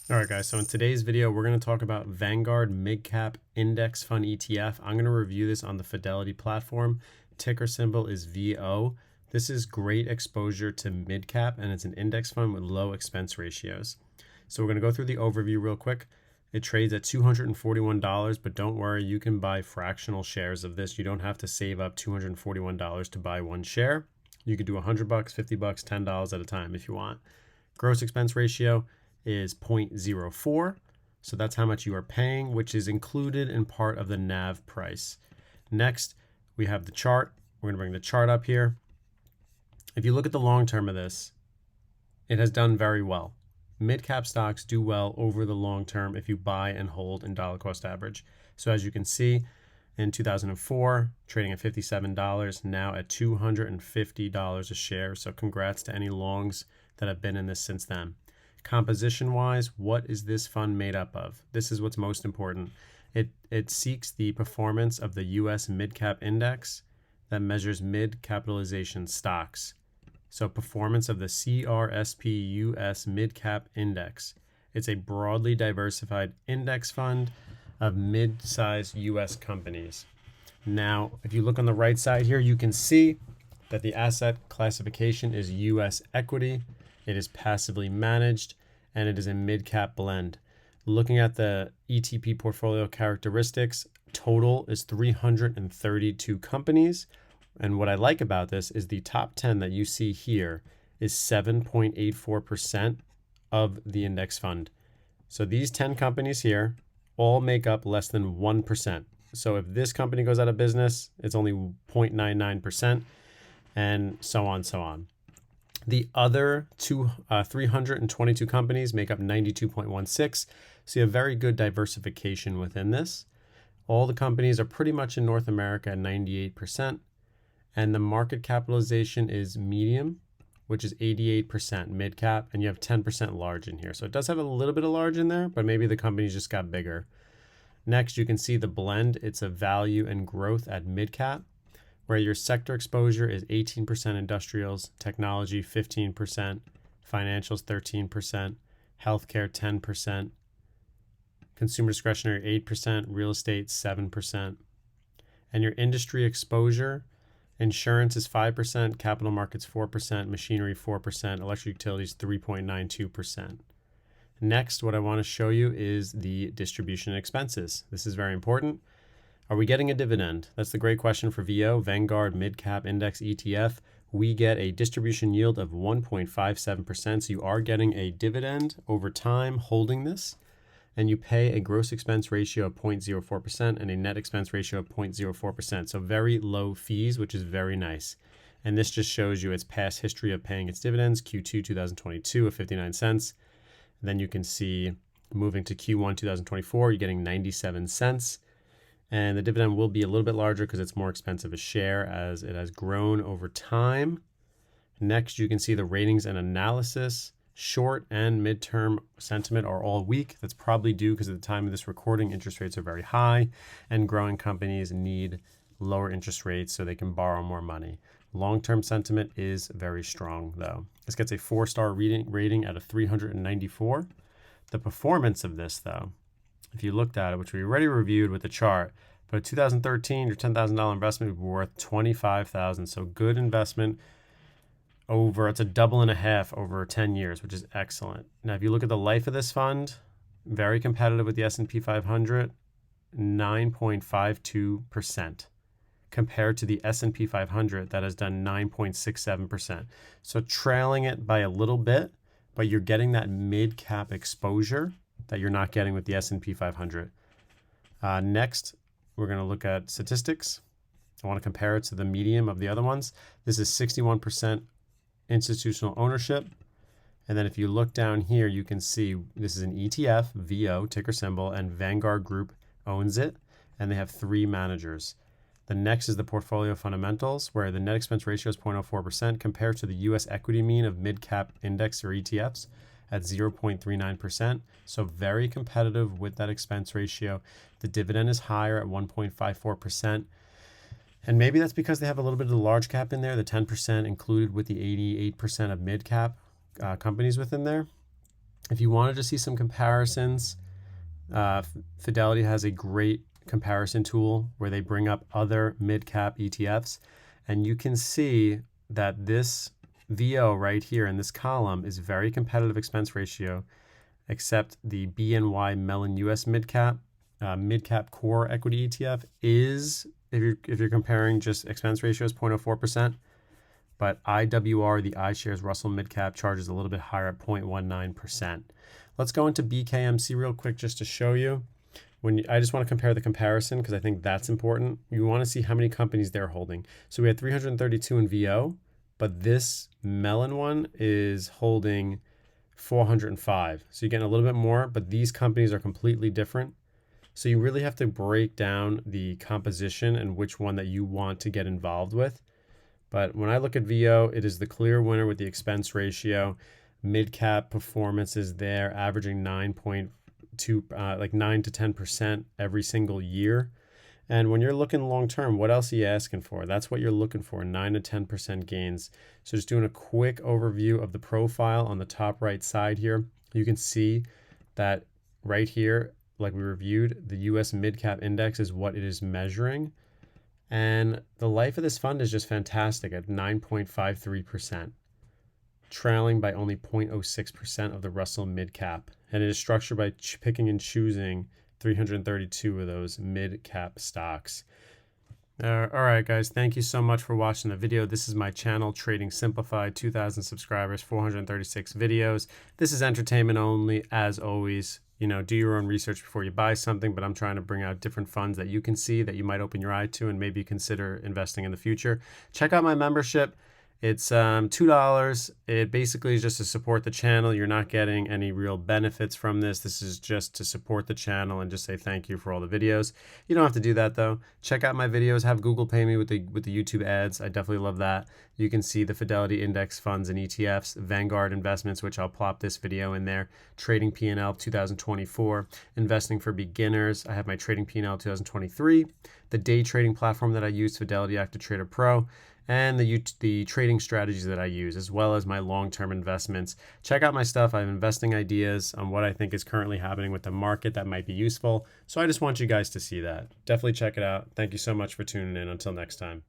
All right, guys, so in today's video, we're going to talk about Vanguard Mid-Cap Index Fund ETF. I'm going to review this on the Fidelity platform. Ticker symbol is VO. This is great exposure to mid-cap, and it's an index fund with low expense ratios. So we're going to go through the overview real quick. It trades at $241, but don't worry, you can buy fractional shares of this. You don't have to save up $241 to buy one share. You could do $100, $50, $10 at a time if you want. Gross expense ratio is 0.04. So that's how much you are paying, which is included in part of the NAV price. Next, we have the chart. We're going to bring the chart up here. If you look at the long term of this, it has done very well. Mid-cap stocks do well over the long term if you buy and hold in dollar cost average. So as you can see, in 2004, trading at $57, now at $250 a share. So congrats to any longs that have been in this since then. Composition wise, what is this fund made up of? This is what's most important. It seeks the performance of the US mid-cap index that measures mid-capitalization stocks. So performance of the CRSP US mid-cap index. It's a broadly diversified index fund of mid-sized US companies. Now, if you look on the right side here, you can see that the asset classification is US equity. It is passively managed, and it is a mid-cap blend. Looking at the ETP portfolio characteristics, total is 332 companies. And what I like about this is the top 10 that you see here is 7.84% of the index fund. So these 10 companies here all make up less than 1%. So if this company goes out of business, it's only 0.99%, and so on, so on. The other 322 companies make up 92.16%. So you have very good diversification within this. All the companies are pretty much in North America at 98%. And the market capitalization is medium, which is 88% mid cap. And you have 10% large in here. So it does have a little bit of large in there, but maybe the companies just got bigger. Next, you can see the blend. It's a value and growth at mid cap, where your sector exposure is 18% industrials, technology 15%, financials 13%, healthcare 10%, consumer discretionary 8%, real estate 7%. And your industry exposure, insurance is 5%, capital markets 4%, machinery 4%, electric utilities 3.92%. Next, what I want to show you is the distribution expenses. This is very important. Are we getting a dividend? That's the great question for VO, Vanguard Mid-Cap Index ETF. We get a distribution yield of 1.57%. So you are getting a dividend over time holding this, and you pay a gross expense ratio of 0.04% and a net expense ratio of 0.04%. So very low fees, which is very nice. And this just shows you its past history of paying its dividends, Q2 2022 of 59 cents. And then you can see moving to Q1 2024, you're getting 97 cents. And the dividend will be a little bit larger because it's more expensive a share as it has grown over time. Next, you can see the ratings and analysis. Short and midterm sentiment are all weak. That's probably due because at the time of this recording, interest rates are very high and growing companies need lower interest rates so they can borrow more money. Long-term sentiment is very strong though. This gets a 4-star rating out of 394. The performance of this though, if you looked at it, which we already reviewed with the chart, but in 2013, your $10,000 investment would be worth $25,000. So good investment over, it's a double and a half over 10 years, which is excellent. Now, if you look at the life of this fund, very competitive with the S&P 500, 9.52% compared to the S&P 500 that has done 9.67%. So trailing it by a little bit, but you're getting that mid-cap exposure that you're not getting with the S&P 500. Next, we're going to look at statistics. I want to compare it to the medium of the other ones. This is 61% institutional ownership. And then if you look down here, you can see this is an ETF, VO, ticker symbol, and Vanguard Group owns it. And they have 3 managers. The next is the portfolio fundamentals, where the net expense ratio is 0.04% compared to the US equity mean of mid-cap index or ETFs at 0.39%. So very competitive with that expense ratio. The dividend is higher at 1.54%. And maybe that's because they have a little bit of the large cap in there, the 10% included with the 88% of mid cap companies within there. If you wanted to see some comparisons, Fidelity has a great comparison tool where they bring up other mid-cap ETFs, and you can see that this VO right here in this column is very competitive expense ratio, except the BNY Mellon US mid-cap core equity ETF is, if you're comparing just expense ratios, 0.04%. But IWR, the iShares Russell Midcap, charges a little bit higher at 0.19%. Let's go into BKMC real quick just to show you. I just want to compare the comparison because I think that's important. You want to see how many companies they're holding. So we had 332 in VO, but this Mellon one is holding 405. So you're getting a little bit more, but these companies are completely different. So you really have to break down the composition and which one that you want to get involved with. But when I look at VO, it is the clear winner with the expense ratio. Mid-cap performance is there, averaging 9.2, like 9 to 10% every single year. And when you're looking long-term, what else are you asking for? That's what you're looking for, 9 to 10% gains. So just doing a quick overview of the profile on the top right side here, you can see that right here, like we reviewed, the US mid-cap index is what it is measuring. And the life of this fund is just fantastic at 9.53%, trailing by only 0.06% of the Russell mid-cap. And it is structured by picking and choosing 332 of those mid-cap stocks. All right, guys, thank you so much for watching the video. This is my channel, Trading Simplified, 2,000 subscribers, 436 videos. This is entertainment only, as always. Do your own research before you buy something, but I'm trying to bring out different funds that you can see that you might open your eye to and maybe consider investing in the future. Check out my membership. It's $2. It basically is just to support the channel. You're not getting any real benefits from this. This is just to support the channel and just say thank you for all the videos. You don't have to do that though. Check out my videos. Have Google pay me with the YouTube ads. I definitely love that. You can see the Fidelity Index funds and ETFs, Vanguard investments, which I'll plop this video in there. Trading P&L 2024, investing for beginners. I have my Trading P&L 2023, the day trading platform that I use, Fidelity Active Trader Pro, and the trading strategies that I use, as well as my long-term investments. Check out my stuff. I have investing ideas on what I think is currently happening with the market that might be useful. So I just want you guys to see that. Definitely check it out. Thank you so much for tuning in. Until next time.